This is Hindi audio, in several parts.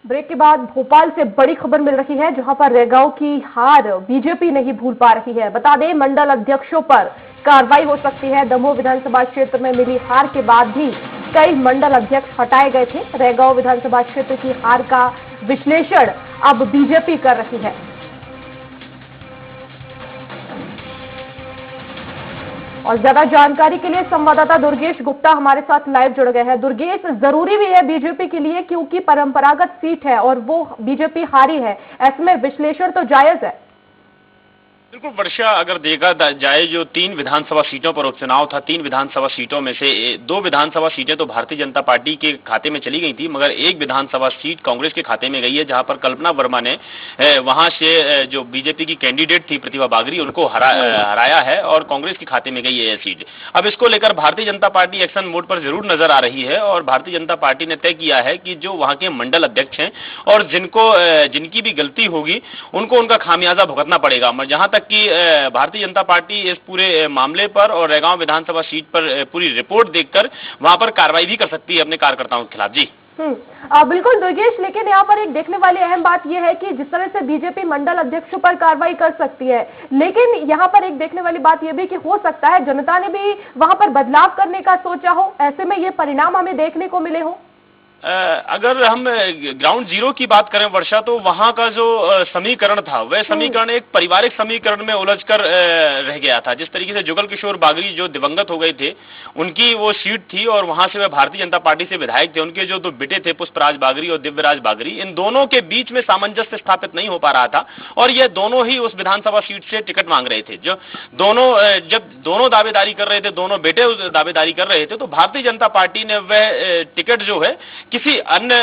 ब्रेक के बाद भोपाल से बड़ी खबर मिल रही है, जहां पर रैगांव की हार बीजेपी नहीं भूल पा रही है। बता दें, मंडल अध्यक्षों पर कार्रवाई हो सकती है। दमोह विधानसभा क्षेत्र में मिली हार के बाद भी कई मंडल अध्यक्ष हटाए गए थे। रैगांव विधानसभा क्षेत्र की हार का विश्लेषण अब बीजेपी कर रही है। और ज्यादा जानकारी के लिए संवाददाता दुर्गेश गुप्ता हमारे साथ लाइव जुड़ गए हैं। दुर्गेश, जरूरी भी है बीजेपी के लिए, क्योंकि परंपरागत सीट है और वो बीजेपी हारी है, ऐसे में विश्लेषण तो जायज है। बिल्कुल वर्षा, अगर देखा जाए जो 3 विधानसभा सीटों पर उपचुनाव था, 3 विधानसभा सीटों में से 2 विधानसभा सीटें तो भारतीय जनता पार्टी के खाते में चली गई थी, मगर एक विधानसभा सीट कांग्रेस के खाते में गई है, जहां पर कल्पना वर्मा ने वहां से जो बीजेपी की कैंडिडेट थी प्रतिभा बागरी, उनको हराया है और कांग्रेस के खाते में गई है यह सीट। अब इसको लेकर Bharatiya Janata party action mode पर जरूर नजर आ रही है और भारतीय जनता पार्टी ने तय किया है कि जो वहां के मंडल अध्यक्ष हैं और जिनकी भी गलती होगी उनको उनका खामियाजा भुगतना पड़ेगा। जहां तक कि भारतीय जनता पार्टी इस पूरे मामले पर और रैगांव विधानसभा सीट पर पूरी रिपोर्ट देखकर वहां पर कार्रवाई भी कर सकती है अपने कार्यकर्ताओं के खिलाफ। जी बिल्कुल दुर्गेश, लेकिन यहाँ पर एक देखने वाली अहम बात यह है कि जिस तरह से बीजेपी मंडल अध्यक्षों पर कार्रवाई कर सकती है, लेकिन यहाँ पर एक देखने वाली बात यह भी कि हो सकता है जनता ने भी वहां पर बदलाव करने का सोचा हो, ऐसे में ये परिणाम हमें देखने को मिले हो। अगर हम ग्राउंड जीरो की बात करें वर्षा, तो वहां का जो समीकरण था वह समीकरण एक पारिवारिक समीकरण में उलझकर रह गया था। जिस तरीके से जुगल किशोर बागरी जो दिवंगत हो गए थे, उनकी वो सीट थी और वहां से वह भारतीय जनता पार्टी से विधायक थे। उनके जो 2 बेटे थे, पुष्पराज बागरी और दिव्यराज बागरी, इन दोनों के बीच में सामंजस्य स्थापित नहीं हो पा रहा था और ये दोनों ही उस विधानसभा सीट से टिकट मांग रहे थे। जब दोनों दावेदारी कर रहे थे, दोनों बेटे दावेदारी कर रहे थे, तो भारतीय जनता पार्टी ने वह टिकट जो है किसी अन्य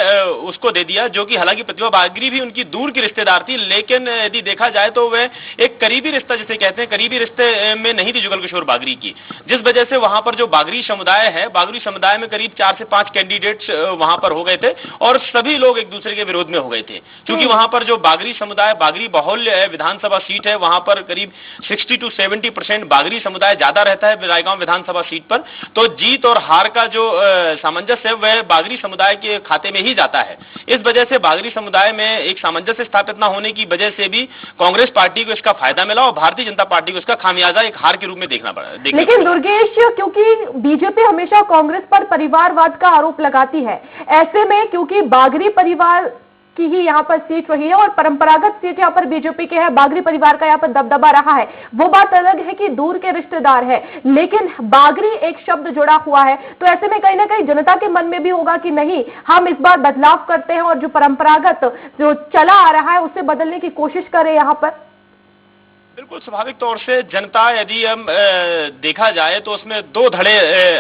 उसको दे दिया, जो कि हालांकि प्रतिभा बागरी भी उनकी दूर की रिश्तेदार थी, लेकिन यदि देखा जाए तो वह एक करीबी रिश्ता जिसे कहते हैं, करीबी रिश्ते में नहीं थी जुगल किशोर बागरी की, जिस वजह से वहां पर जो बागरी समुदाय है, बागरी समुदाय में करीब 4 से 5 कैंडिडेट्स वहां पर हो गए थे और सभी लोग एक दूसरे के विरोध में हो गए थे। क्योंकि वहां पर जो बागरी समुदाय, बागरी बाहुल्य है, विधानसभा सीट है, वहां पर करीब 60 to 70% बागरी समुदाय ज्यादा रहता है रायगांव विधानसभा सीट पर। तो जीत और हार का जो सामंजस्य है वह बागरी समुदाय के खाते में ही जाता है। इस वजह से बागरी समुदाय में एक सामंजस्य स्थापित न होने की वजह से भी कांग्रेस पार्टी को इसका फायदा मिला और भारतीय जनता पार्टी को इसका खामियाजा एक हार के रूप में देखना पड़ा। लेकिन दुर्गेश, क्योंकि बीजेपी हमेशा कांग्रेस पर परिवारवाद का आरोप लगाती है, ऐसे में क्योंकि बागरी परिवार की ही यहाँ पर सीट रही है और परंपरागत सीट यहाँ पर बीजेपी के है, बागरी परिवार का यहाँ पर दबदबा रहा है, वो बात अलग है कि दूर के रिश्तेदार है, लेकिन बागरी एक शब्द जुड़ा हुआ है, तो ऐसे में कहीं ना कहीं जनता के मन में भी होगा कि नहीं, हम इस बार बदलाव करते हैं और जो परंपरागत जो चला आ रहा है उसे बदलने की कोशिश करें यहाँ पर। बिल्कुल स्वाभाविक तौर से जनता, यदि हम देखा जाए तो उसमें 2 धड़े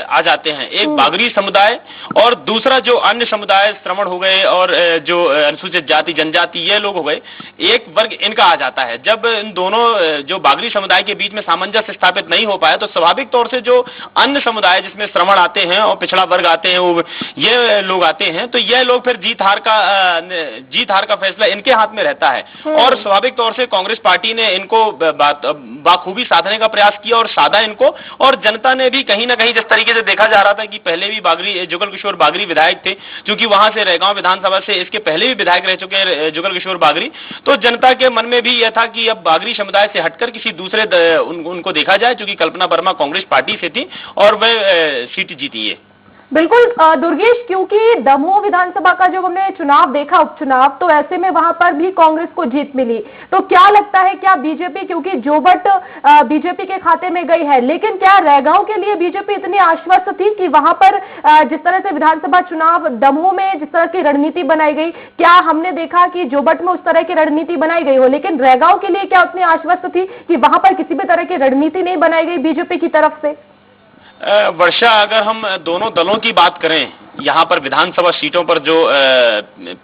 आ जाते हैं, एक बागरी समुदाय और दूसरा जो अन्य समुदाय, श्रमण हो गए और जो अनुसूचित जाति जनजाति ये लोग हो गए, एक वर्ग इनका आ जाता है। जब इन दोनों जो बागरी समुदाय के बीच में सामंजस्य स्थापित नहीं हो पाया, तो स्वाभाविक तौर से जो अन्य समुदाय जिसमें श्रमण आते हैं और पिछड़ा वर्ग आते हैं, ये लोग आते हैं, तो ये लोग फिर जीत हार का फैसला इनके हाथ में रहता है। और स्वाभाविक तौर से कांग्रेस पार्टी ने इनको बाखूबी साधने का प्रयास किया और साधा इनको, और जनता ने भी कहीं ना कहीं, जिस तरीके से देखा जा रहा था कि पहले भी जुगल किशोर बागरी विधायक थे, क्योंकि वहां से रैगांव विधानसभा से इसके पहले भी विधायक रह चुके हैं जुगल किशोर बागरी, तो जनता के मन में भी यह था कि अब बागरी समुदाय से हटकर किसी दूसरे उनको देखा जाए, क्योंकि कल्पना वर्मा कांग्रेस पार्टी से थी और वह सीट जीती है। बिल्कुल दुर्गेश, क्योंकि दमोह विधानसभा का जब हमने चुनाव देखा, उपचुनाव, तो ऐसे में वहां पर भी कांग्रेस को जीत मिली, तो क्या लगता है, क्या बीजेपी, क्योंकि जोबट बीजेपी के खाते में गई है, लेकिन क्या रैगांव के लिए बीजेपी इतनी आश्वस्त थी कि वहां पर जिस तरह से विधानसभा चुनाव दमोह में जिस तरह की रणनीति बनाई गई, क्या हमने देखा कि जोबट में उस तरह की रणनीति बनाई गई हो, लेकिन रैगांव के लिए क्या उतनी आश्वस्त थी कि वहां पर किसी भी तरह की रणनीति नहीं बनाई गई बीजेपी की तरफ से? वर्षा, अगर हम दोनों दलों की बात करें, यहाँ पर विधानसभा सीटों पर जो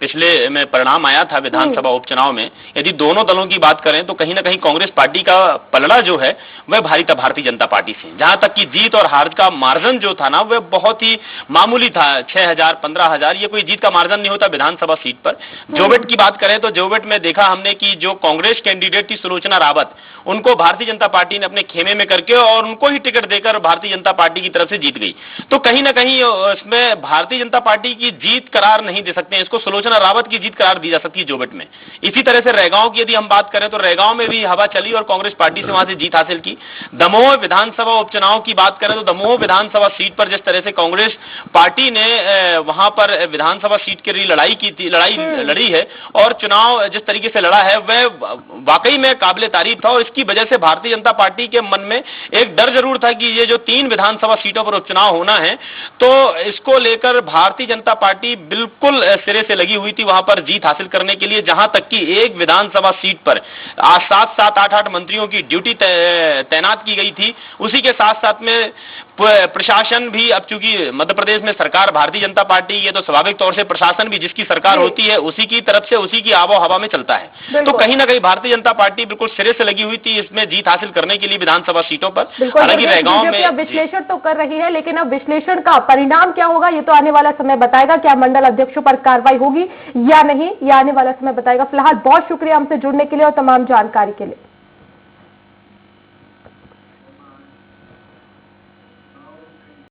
पिछले में परिणाम आया था विधानसभा उपचुनाव में, यदि दोनों दलों की बात करें तो कहीं ना कहीं कांग्रेस पार्टी का पलड़ा जो है वह भारी था भारतीय जनता पार्टी से। जहां तक कि जीत और हार का मार्जिन जो था ना, वह बहुत ही मामूली था, 6,000 15,000, ये कोई जीत का मार्जिन नहीं होता विधानसभा सीट पर। जोबट की बात करें तो जोबट में देखा हमने कि जो कांग्रेस कैंडिडेट थी सुलोचना रावत, उनको भारतीय जनता पार्टी ने अपने खेमे में करके और उनको ही टिकट देकर भारतीय जनता पार्टी की तरफ से जीत गई। तो कहीं ना कहीं उसमें भारतीय जनता पार्टी की जीत करार नहीं दे सकते हैं, इसको सुलोचना रावत की जीत करार दी जा सकती है जोबट में। इसी तरह से रैगांव की यदि हम बात करें तो रैगांव में भी हवा चली और कांग्रेस पार्टी से वहां से जीत हासिल की। दमोह विधानसभा उपचुनाव की बात करें तो दमोह विधानसभा सीट पर जिस तरह से कांग्रेस पार्टी ने वहां पर विधानसभा सीट के लिए लड़ाई लड़ी है और चुनाव जिस तरीके से लड़ा है वह वाकई में काबिले तारीफ था, और इसकी वजह से भारतीय जनता पार्टी के मन में एक डर जरूर था कि ये जो 3 विधानसभा सीटों पर उपचुनाव होना है तो इसको लेकर भारतीय जनता पार्टी बिल्कुल सिरे से लगी हुई थी वहां पर जीत हासिल करने के लिए, जहां तक कि एक विधानसभा सीट पर 7-7, 8-8 मंत्रियों की ड्यूटी तैनात की गई थी। उसी के साथ साथ में प्रशासन भी, अब चूंकि मध्य प्रदेश में सरकार भारतीय जनता पार्टी ये तो स्वाभाविक तौर से प्रशासन भी जिसकी सरकार होती है उसी की तरफ से उसी की आबो हवा में चलता है। तो कहीं ना कहीं भारतीय जनता पार्टी बिल्कुल सिरे से लगी हुई थी इसमें जीत हासिल करने के लिए विधानसभा सीटों पर। हालांकि रैगांव में विश्लेषण तो कर रही है, लेकिन अब विश्लेषण का परिणाम क्या होगा ये तो आने वाला समय बताएगा। क्या मंडल अध्यक्षों पर कार्रवाई होगी या नहीं, ये आने वाला समय बताएगा। फिलहाल बहुत शुक्रिया हमसे जुड़ने के लिए और तमाम जानकारी के लिए।